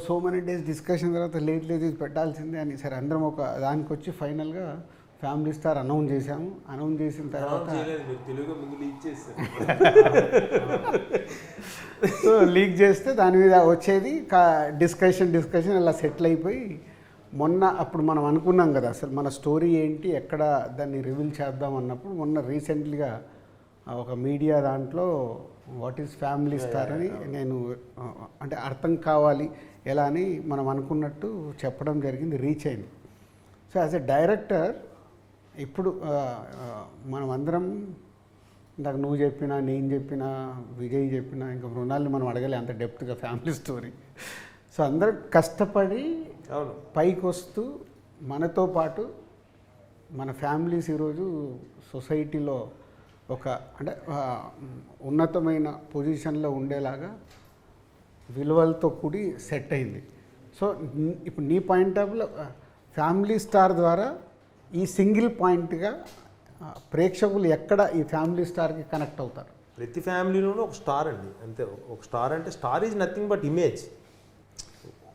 సో మెనీ డేస్ డిస్కషన్ తర్వాత లేట్ ఇది పెట్టాల్సిందే అని సరే అందరం ఒక దానికి వచ్చి ఫైనల్గా ఫ్యామిలీ స్టార్ అనౌన్స్ చేశాము. అనౌన్స్ చేసిన తర్వాత సో లీక్ చేస్తే దాని మీద వచ్చేది డిస్కషన్ ఇలా సెటిల్ అయిపోయి మొన్న అప్పుడు మనం అనుకున్నాం కదా అసలు మన స్టోరీ ఏంటి, ఎక్కడ దాన్ని రివీల్ చేద్దాం అన్నప్పుడు మొన్న రీసెంట్లీగా ఒక మీడియా దాంట్లో వాట్ ఈజ్ ఫ్యామిలీ స్టార్ అని నేను అంటే అర్థం కావాలి ఎలా అని మనం అనుకున్నట్టు చెప్పడం జరిగింది, రీచ్ అయింది. సో యాజ్ ఎ డైరెక్టర్ ఇప్పుడు మనం అందరం ఇందాక నువ్వు చెప్పినా, నేను చెప్పినా, విజయ్ చెప్పినా, ఇంకా మృణాల్ని మనం అడగలే అంత డెప్త్గా ఫ్యామిలీ స్టోరీ. సో అందరం కష్టపడి పైకి వస్తూ మనతో పాటు మన ఫ్యామిలీస్ ఈరోజు సొసైటీలో ఒక అంటే ఉన్నతమైన పొజిషన్లో ఉండేలాగా విలువలతో కూడి సెట్ అయింది. సో ఇప్పుడు నీ పాయింట్ ఆఫ్లో ఫ్యామిలీ స్టార్ ద్వారా ఈ సింగిల్ పాయింట్గా ప్రేక్షకులు ఎక్కడ ఈ ఫ్యామిలీ స్టార్కి కనెక్ట్ అవుతారు? ప్రతి ఫ్యామిలీలోనూ ఒక స్టార్ అండి, అంతే. ఒక స్టార్ అంటే star is nothing but image.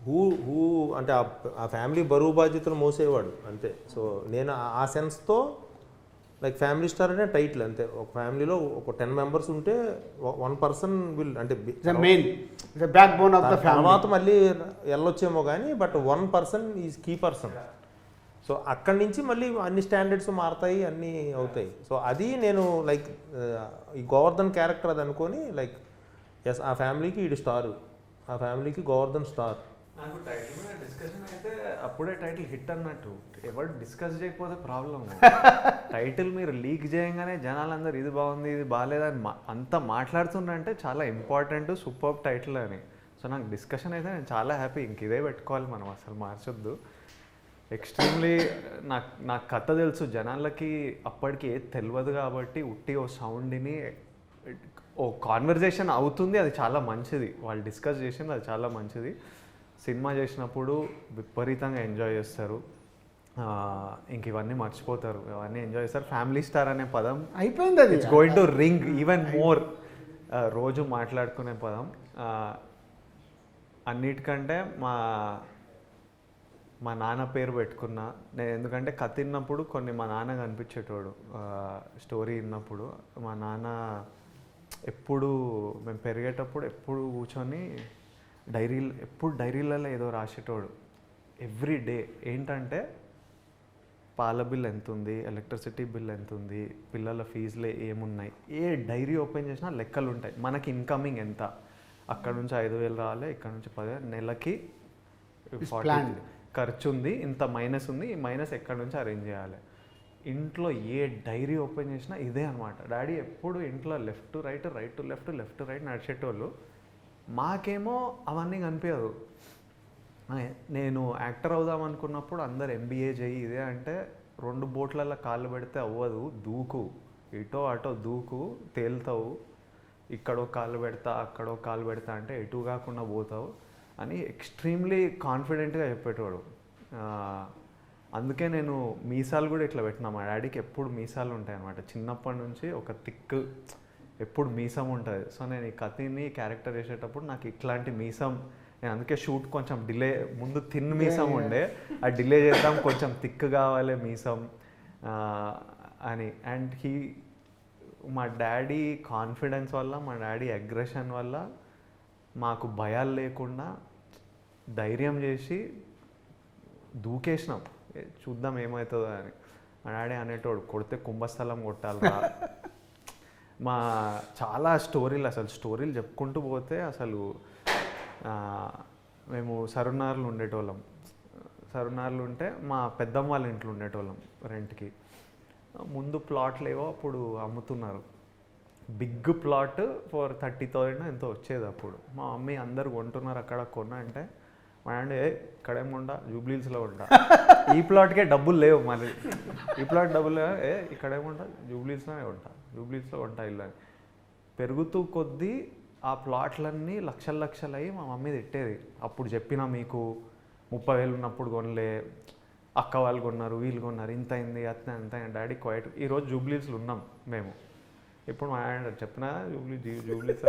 Who అంటే ఆ ఫ్యామిలీ బరువు బాధ్యతలు మోసేవాడు అంతే. సో నేను ఆ సెన్స్తో లైక్ ఫ్యామిలీ స్టార్ అనే టైటిల్ అంతే. ఒక ఫ్యామిలీలో ఒక 10 members ఉంటే 1 person విల్ అంటే main backbone of the family. తర్వాత మళ్ళీ వెళ్ళొచ్చేమో కానీ but 1 person is key person. So అక్కడి నుంచి మళ్ళీ అన్ని స్టాండర్డ్స్ మారుతాయి, అన్నీ అవుతాయి. సో అది నేను లైక్ ఈ గోవర్ధన్ క్యారెక్టర్ అది అనుకొని లైక్ ఎస్ ఆ ఫ్యామిలీకి ఇది స్టారు, ఆ ఫ్యామిలీకి గోవర్ధన్ స్టార్. నాకు టైటిల్ మీద డిస్కషన్ అయితే అప్పుడే టైటిల్ హిట్ అన్నట్టు. ఎవరు డిస్కస్ చేయకపోతే ప్రాబ్లం. టైటిల్ మీరు లీక్ చేయగానే జనాలందరూ ఇది బాగుంది ఇది బాగాలేదని అంత మాట్లాడుతున్నారంటే చాలా ఇంపార్టెంట్ సూపర్ టైటిల్ అని. సో నాకు డిస్కషన్ అయితే నేను చాలా హ్యాపీ. ఇంక ఇదే పెట్టుకోవాలి మనం, అసలు మార్చొద్దు. ఎక్స్ట్రీమ్లీ నాకు కథ తెలుసు, జనాలకి అప్పటికి ఏది తెలియదు కాబట్టి ఉట్టి ఓ సౌండ్ని ఓ కాన్వర్జేషన్ అవుతుంది, అది చాలా మంచిది. వాళ్ళు డిస్కస్ చేసింది అది చాలా మంచిది. సినిమా చేసినప్పుడు విపరీతంగా ఎంజాయ్ చేస్తారు, ఇంక ఇవన్నీ మర్చిపోతారు, ఇవన్నీ ఎంజాయ్ చేస్తారు. ఫ్యామిలీ స్టార్ అనే పదం అయిపోయింది, అది it's going to ring even more. రోజు మాట్లాడుకునే పదం. అన్నిటికంటే మా నాన్న పేరు పెట్టుకున్నా నేను, ఎందుకంటే కథ విన్నప్పుడు కొన్ని మా నాన్న కనిపించేటోడు. స్టోరీ విన్నప్పుడు మా నాన్న ఎప్పుడు మేము పెరిగేటప్పుడు ఎప్పుడు కూర్చొని డైరీలలో ఏదో రాసేటోడు ఎవ్రీ డే. ఏంటంటే పాల బిల్ ఎంత ఉంది, ఎలక్ట్రిసిటీ బిల్ ఎంత ఉంది, పిల్లల ఫీజులు ఏమున్నాయి, ఏ డైరీ ఓపెన్ చేసినా లెక్కలు ఉంటాయి. మనకి ఇన్కమింగ్ ఎంత, అక్కడ నుంచి 5,000 రావాలి, ఇక్కడ నుంచి 10,000, నెలకి 40 ఖర్చు ఉంది, ఇంత మైనస్ ఉంది, ఈ మైనస్ ఎక్కడి నుంచి అరేంజ్ చేయాలి. ఇంట్లో ఏ డైరీ ఓపెన్ చేసినా ఇదే అనమాట. డాడీ ఎప్పుడు ఇంట్లో left to right, right to left, left to right నడిచేటోళ్ళు. మాకేమో అవన్నీ కనిపించదు. నేను యాక్టర్ అవుదాం అనుకున్నప్పుడు అందరు ఎంబీఏ చేయి ఇదే అంటే 2 బోట్లలో కాళ్ళు పెడితే అవ్వదు, దూకు, ఇటో అటో దూకు, తేలుతావు, ఇక్కడో కాళ్ళు పెడతా అక్కడో కాళ్ళు పెడతా అంటే ఎటు కాకుండా పోతావు అని ఎక్స్ట్రీమ్లీ కాన్ఫిడెంట్గా చెప్పేటోడు. అందుకే నేను మీసాలు కూడా ఇట్లా పెట్టినా. మా డాడీకి ఎప్పుడు మీసాలు ఉంటాయి అన్నమాట. చిన్నప్పటి నుంచి ఒక థిక్ ఎప్పుడు మీసం ఉంటుంది. సో నేను ఈ కథని క్యారెక్టర్ వేసేటప్పుడు నాకు ఇట్లాంటి మీసం, నేను అందుకే షూట్ కొంచెం డిలే, ముందు థిన్ మీసం ఉండే, అది డిలే చేద్దాం, కొంచెం థిక్ కావాలి మీసం అని. అండ్ మా డాడీ కాన్ఫిడెన్స్ వల్ల, మా డాడీ అగ్రెషన్ వల్ల మాకు భయాలు లేకుండా ధైర్యం చేసి దూకేసినాం, చూద్దాం ఏమవుతుందో అని. మా డాడీ అనేటోడు కొడితే కుంభస్థలం కొట్టాలిరా. చాలా స్టోరీలు, అసలు స్టోరీలు చెప్పుకుంటూ పోతే అసలు మేము సరునార్లు ఉండేటోళ్ళం. సరునార్లు ఉంటే మా పెద్దమ్మ వాళ్ళ ఇంట్లో ఉండేటోళ్ళం రెంట్కి. ముందు ప్లాట్లు ఏవో అప్పుడు అమ్ముతున్నారు, బిగ్ ప్లాట్ ఫర్ 30,000 ఎంతో వచ్చేది అప్పుడు. మా మమ్మీ అందరు కొంటున్నారు అక్కడ, కొన్నా అంటే మా డాడీ ఇక్కడేముండా జూబ్లీహిల్స్లో ఉంటా, ఈ ప్లాట్కే డబ్బులు లేవు, మళ్ళీ ఈ ప్లాట్ డబ్బులు లేవు, ఇక్కడేముండా జూబ్లీహిల్స్లోనే ఉంటా ఇల్లు అని. పెరుగుతూ కొద్దీ ఆ ప్లాట్లన్నీ లక్షలు అయ్యి మా మమ్మీ తిట్టేది. అప్పుడు చెప్పినా మీకు 30,000 ఉన్నప్పుడు కొనలే, అక్క వాళ్ళు కొన్నారు, వీళ్ళు కొన్నారు, ఇంత అయింది అట్లా అంత. Daddy quite. ఈరోజు జూబ్లీహిల్స్లో ఉన్నాం మేము. ఇప్పుడు మా ఆయన చెప్పినా జూబ్లీహిల్స్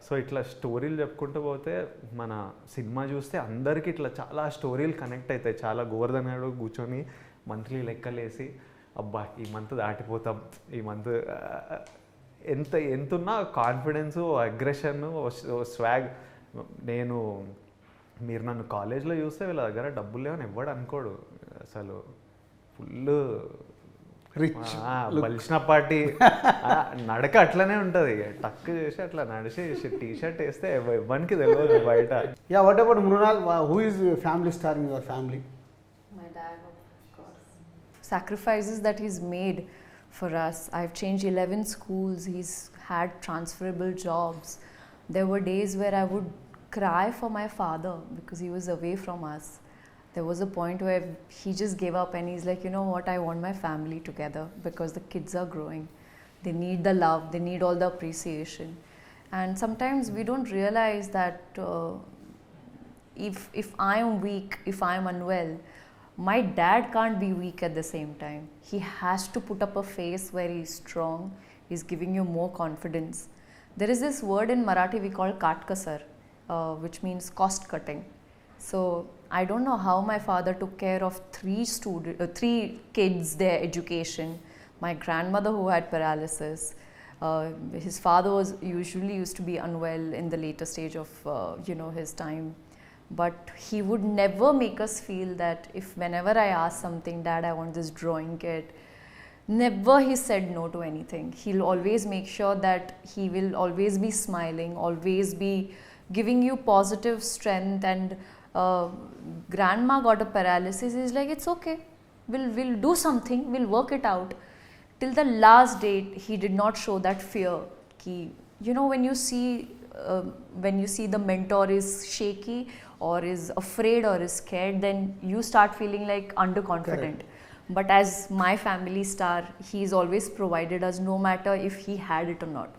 సో ఇట్లా స్టోరీలు చెప్పుకుంటూ పోతే మన సినిమా చూస్తే అందరికీ ఇట్లా చాలా స్టోరీలు కనెక్ట్ అవుతాయి. చాలా గోవర్ధన్ గారు కూర్చొని మంత్లీ లెక్కలేసి అబ్బా ఈ మంత్ దాటిపోతాం, ఈ మంత్ ఎంతున్నా కాన్ఫిడెన్సు, అగ్రెషన్, స్వాగ్. మీరు నన్ను కాలేజ్లో చూస్తే వీళ్ళ దగ్గర డబ్బులు లేవని ఎవ్వడు అనుకోడు అసలు. ఫుల్ రిచ్ బలిసిన పార్టీ నడక అట్లనే ఉంటుంది. టక్ చేసి అట్లా నడిచి టీ-షర్ట్ వేస్తే ఎవరికి తెలియదు బయట. Yeah, what about Mrunal? Who is family star in your family? My dad, of course. Sacrifices that he's made for us. I've changed 11 schools. He's had transferable jobs. There were days where I would cry for my father because he was away from us. There was a point where he just gave up and he's like, you know what, I want my family together because the kids are growing. They need the love, they need all the appreciation. And sometimes we don't realize that if I am weak, if I am unwell, my dad can't be weak at the same time. He has to put up a face where he's strong, he's giving you more confidence. There is this word in Marathi we call katkasar, which means cost cutting. So I don't know how my father took care of 3 kids, their education. My grandmother who had paralysis. His father used to be unwell in the later stage of his time. But he would never make us feel that if whenever I ask something, Dad, I want this drawing kit, never he said no to anything. He'll always make sure that he will always be smiling, always be giving you positive strength. And grandma got a paralysis. He's like, it's okay, we'll do something, we'll work it out. Till the last date, he did not show that fear. When you see the mentor is shaky or is afraid or is scared, then you start feeling like underconfident. Correct. But as my family star, he's always provided us, no matter if he had it or not.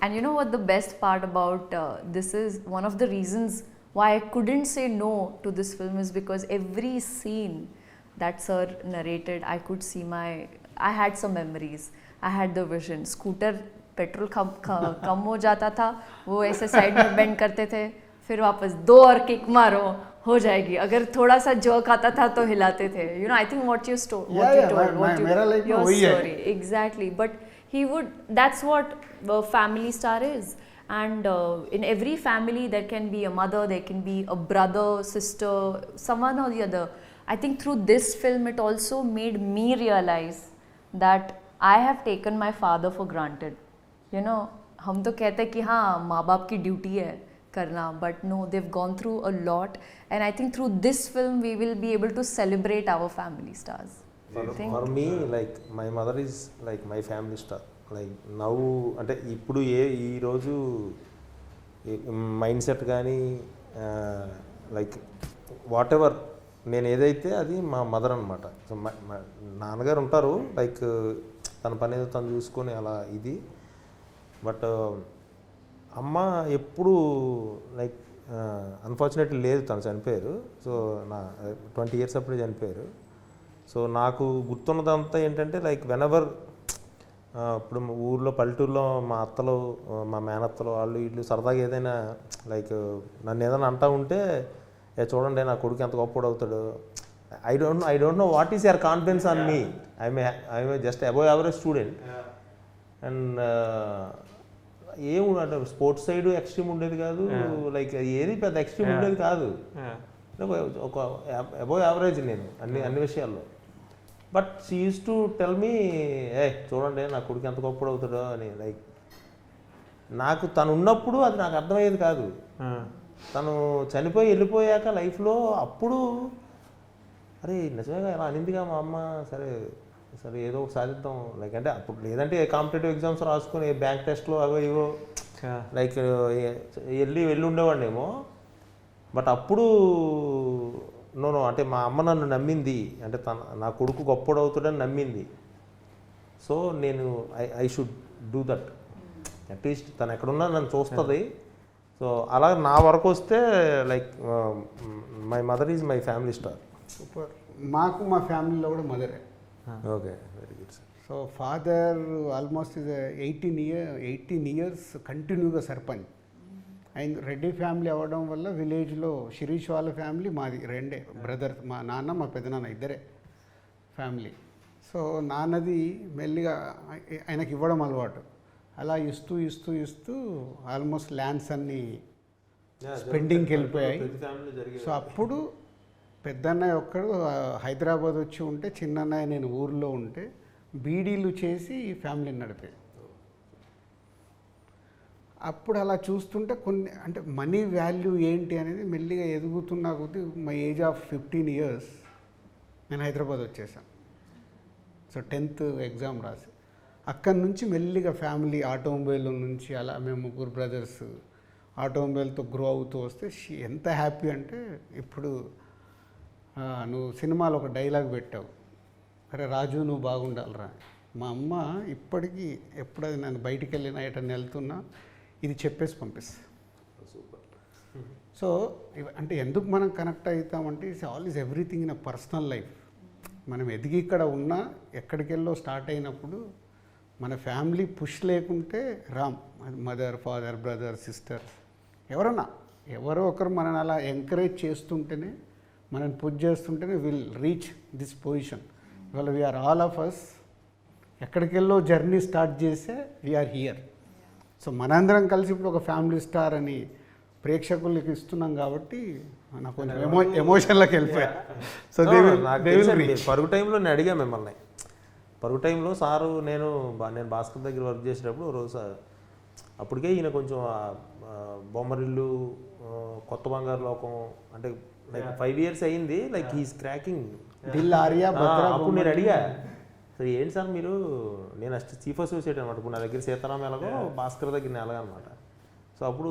And you know what the best part about this is? One of the reasons why I couldn't say no to this film is because every scene that sir narrated, I had some memories. I had the vision. Scooter petrol कम हो जाता था, वो ऐसे side में bend करते थे, फिर वापस 2 और किक मारो हो जाएगी, अगर थोड़ा सा जर्क आता था तो हिलाते थे, you know. I think what you told मेरा लाइफ में your वही है. story exactly, but he would, that's what family star is. And in every family there can be a mother, there can be a brother, sister, someone or the other. I think through this film it also made me realize that I have taken my father for granted. You know, हम तो कहते हैं कि हाँ माँ बाप की duty है करना, but no, they've gone through a lot, and I think through this film we will be able to celebrate our family stars. For me, like my mother is like my family star. Like నవ్వు అంటే ఇప్పుడు ఈరోజు mind set కానీ like what ever నేను ఏదైతే అది మా mother అనమాట. సో నాన్నగారు ఉంటారు లైక్ తన పని ఏదో తను చూసుకొని అలా ఇది, బట్ అమ్మ ఎప్పుడు లైక్ అన్ఫార్చునేట్లీ లేదు, తను చనిపోయారు. సో నా 20 years అప్పుడే చనిపోయారు. సో నాకు గుర్తున్నదంతా ఏంటంటే లైక్ వెనెవర్ ఇప్పుడు ఊర్లో పల్లెటూరులో మా అత్తలు మా మేనత్తలు వాళ్ళు వీళ్ళు సరదాగా ఏదైనా లైక్ నన్ను ఏదైనా అంటూ ఉంటే చూడండి నా కొడుకు ఎంత గొప్పడు అవుతాడు. I don't know what is your confidence on me. I'm just above average student. And అంటే స్పోర్ట్స్ సైడ్ ఎక్స్ట్రీమ్ ఉండేది కాదు, లైక్ ఏది పెద్ద ఎక్స్ట్రీమ్ ఉండేది కాదు, ఒక అబోవ్ యావరేజ్ నేను అన్ని విషయాల్లో. But she use to tell me చూడండి నా కొడుకు ఎంత గొప్పడు అవుతాడో అని. లైక్ నాకు తను ఉన్నప్పుడు అది నాకు అర్థమయ్యేది కాదు, తను చనిపోయి వెళ్ళిపోయాక లైఫ్లో అప్పుడు అరే నిజంగా ఇలా అనిందిగా మా అమ్మ, సరే సరే ఏదో ఒక సాధిద్దాం లైక్. అంటే అప్పుడు లేదంటే కాంపిటేటివ్ ఎగ్జామ్స్ రాసుకొని బ్యాంక్ టెస్ట్లో అవో ఇవో లైక్ వెళ్ళి ఉండేవాడినేమో. బట్ అప్పుడు నో అంటే మా అమ్మ నన్ను నమ్మింది, అంటే నా కొడుకు గొప్పడు అవుతాడని నమ్మింది. సో నేను I should do that. At least తను ఎక్కడున్నా నన్ను చూస్తుంది. సో అలా నా వరకు వస్తే like my mother is my family star. Super. మాకు మా ఫ్యామిలీలో కూడా మదరే. Okay, very good sir. So father almost is 18 years కంటిన్యూగా సర్పంచ్. అండ్ రెడ్డి ఫ్యామిలీ అవ్వడం వల్ల విలేజ్లో శిరీష్ వాళ్ళ ఫ్యామిలీ మాది రెండే బ్రదర్స్, మా నాన్న మా పెదనాన్న ఇద్దరే ఫ్యామిలీ. సో నాన్నది మెల్లిగా ఆయనకి ఇవ్వడం అలవాటు. అలా ఇస్తూ ఆల్మోస్ట్ ల్యాండ్స్ అన్నీ స్పెండింగ్కి వెళ్ళిపోయాయి. సో అప్పుడు పెద్దన్నయ్య ఒక్కడు హైదరాబాద్ వచ్చి ఉంటే, చిన్నన్నయ్య నేను ఊర్లో ఉంటే బీడీలు చేసి ఈ ఫ్యామిలీని నడిపాయి. అప్పుడు అలా చూస్తుంటే కొన్ని అంటే మనీ వాల్యూ ఏంటి అనేది మెల్లిగా ఎదుగుతున్నా కొద్దీ మై ఏజ్ ఆఫ్ 15 years నేను హైదరాబాద్ వచ్చేసాను. సో 10th ఎగ్జామ్ రాసి అక్కడి నుంచి మెల్లిగా ఫ్యామిలీ ఆటోమొబైల్ నుంచి అలా మేము 3 brothers ఆటోమొబైల్తో గ్రో అవుతూ వస్తే ఎంత హ్యాపీ అంటే, ఇప్పుడు నువ్వు సినిమాలో ఒక డైలాగ్ పెట్టావు, అరే రాజు నువ్వు బాగుండాలిరా. మా అమ్మ ఇప్పటికీ ఎప్పుడైనా నన్ను బయటికి వెళ్ళినా ఎటన్నా వెళ్తున్నా ఇది చెప్పేసి పంపిస్తా. సూపర్. సో అంటే ఎందుకు మనం కనెక్ట్ అవుతామంటే it's all is everything in a personal life. మనం ఎదిగి ఇక్కడ ఉన్నా ఎక్కడికి వెళ్ళో స్టార్ట్ అయినప్పుడు మన ఫ్యామిలీ పుష్ లేకుంటే Ram. Mother, father, brother, sister ఎవరో ఒకరు మనని అలా ఎంకరేజ్ చేస్తుంటేనే, మనని పుష్ చేస్తుంటేనే విల్ రీచ్ దిస్ పొజిషన్. ఇవాళ వీఆర్ ఆల్ ఆఫ్ అస్ ఎక్కడికి వెళ్ళో జర్నీ స్టార్ట్ చేస్తే వీఆర్ హియర్. సో మనందరం కలిసి ఇప్పుడు ఒక ఫ్యామిలీ స్టార్ అని ప్రేక్షకులకి ఇస్తున్నాం కాబట్టి నాకు కొంచెం ఎమోషన్లోకి వెళ్ళిపోయారు. సో పరుగు టైంలో నేను అడిగా మిమ్మల్ని, పరుగు టైంలో సారు నేను భాస్కర్ దగ్గర వర్క్ చేసేటప్పుడు రోజు అప్పటికే ఈయన కొంచెం బొమ్మరిల్లు, కొత్త బంగారు లోకం అంటే లైక్ 5 years అయింది, like he's cracking Dil Arya. అప్పుడు నేను అడిగా, సరే ఏంటి సార్ మీరు, నేను చీఫ్ అసోసియేట్ అనమాట, ఇప్పుడు నా దగ్గర సీతారాం ఎలాగో భాస్కర్ దగ్గర ఎలాగ అనమాట. సో అప్పుడు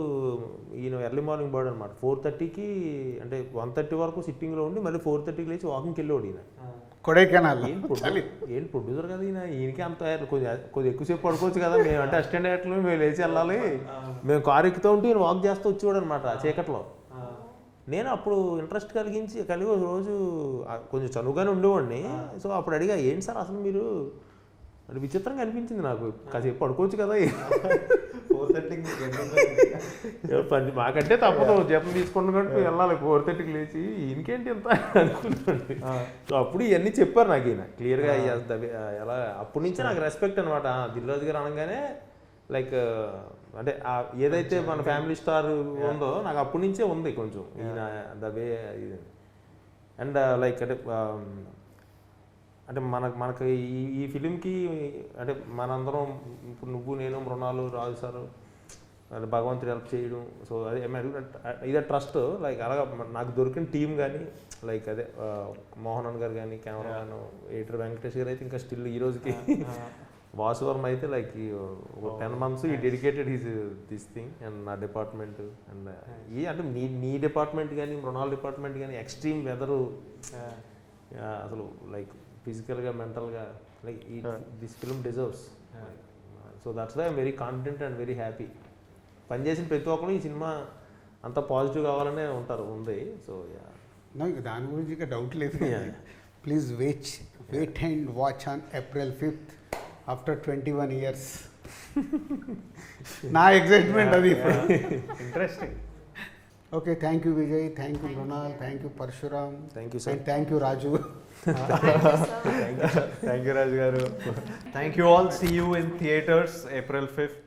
ఈయన ఎర్లీ మార్నింగ్ బర్డ్ అనమాట. 4:30కి అంటే 1:30 వరకు సిట్టింగ్లో ఉండి మళ్ళీ 4:30కి లేచి వాకింగ్కి వెళ్ళేవాడు ఈయన. కొడైకెనాల్ ఏంటి ప్రొడ్యూసర్ కదా ఈయనకి అంత కొద్దిగా ఎక్కువసేపు పడుకోవచ్చు కదా, మేము అంటే అసిస్టెంట్ డైరెక్టర్లు మేము లేచి వెళ్ళాలి, మేము కారు ఎక్కుతూ ఉంటే ఈయన వాక్ చేస్తూ వచ్చేవాడు అనమాట చీకట్లో. నేను అప్పుడు ఇంట్రెస్ట్ కలిగి ఒక రోజు కొంచెం చనువుగానే ఉండేవాడిని. సో అప్పుడు అడిగా, ఏంటి సార్ అసలు మీరు అది విచిత్రంగా అనిపించింది నాకు, కాసేపు పడుకోవచ్చు కదా. 4:30 మాకంటే తప్పదు, జీతం తీసుకున్నాం కాబట్టి వెళ్ళాలి 4:30కి లేచి, ఈయనకేంటి ఎంత అనుకుంటుంది. సో అప్పుడు ఇవన్నీ చెప్పారు నాకు ఈయన క్లియర్గా, ఎలా అప్పటి నుంచే నాకు రెస్పెక్ట్ అనమాట. దిల్ రాజు గారు అనగానే లైక్ అంటే ఏదైతే మన ఫ్యామిలీ స్టార్ ఉందో నాకు అప్పటి నుంచే ఉంది కొంచెం ఈయన ద వే ఇది. అండ్ లైక్ అంటే మనకు ఈ ఫిలింకి అంటే మనందరం ఇప్పుడు నువ్వు నేను మృణాలు రాజు సారు అంటే భగవంతుడు హెల్ప్ చేయడం, సో అదే ఇదే ట్రస్ట్. లైక్ అలాగా నాకు దొరికిన టీం కానీ లైక్ అదే మోహన్ గారు కానీ, కెమెరామెన్ ఎడిటర్ వెంకటేష్ గారు అయితే ఇంకా స్టిల్ ఈ రోజుకి, వాసువర్మ అయితే లైక్ 10 months ఈ dedicated his this thing. And నా డిపార్ట్మెంట్ అండ్ ఈ అంటే నీ డిపార్ట్మెంట్ కానీ మృణాల్ డిపార్ట్మెంట్ కానీ ఎక్స్ట్రీమ్ వెదరు అసలు లైక్ ఫిజికల్గా మెంటల్గా like this film deserves. So that's why I'm very confident and very happy. పనిచేసిన ప్రతి ఒక్కరు ఈ సినిమా అంత పాజిటివ్ కావాలనే ఉంది. సో దాని గురించి ఇక డౌట్ లేదు. Please wait and watch on April 5th after 21 years. నా ఎక్సైట్మెంట్ అది. Interesting. Okay, thank you Vijay, thank you Mrunal, thank you Parasuram, thank you sir, and thank you Raju. Thank you Raju garu. Thank you all. See you in theatres April 5th.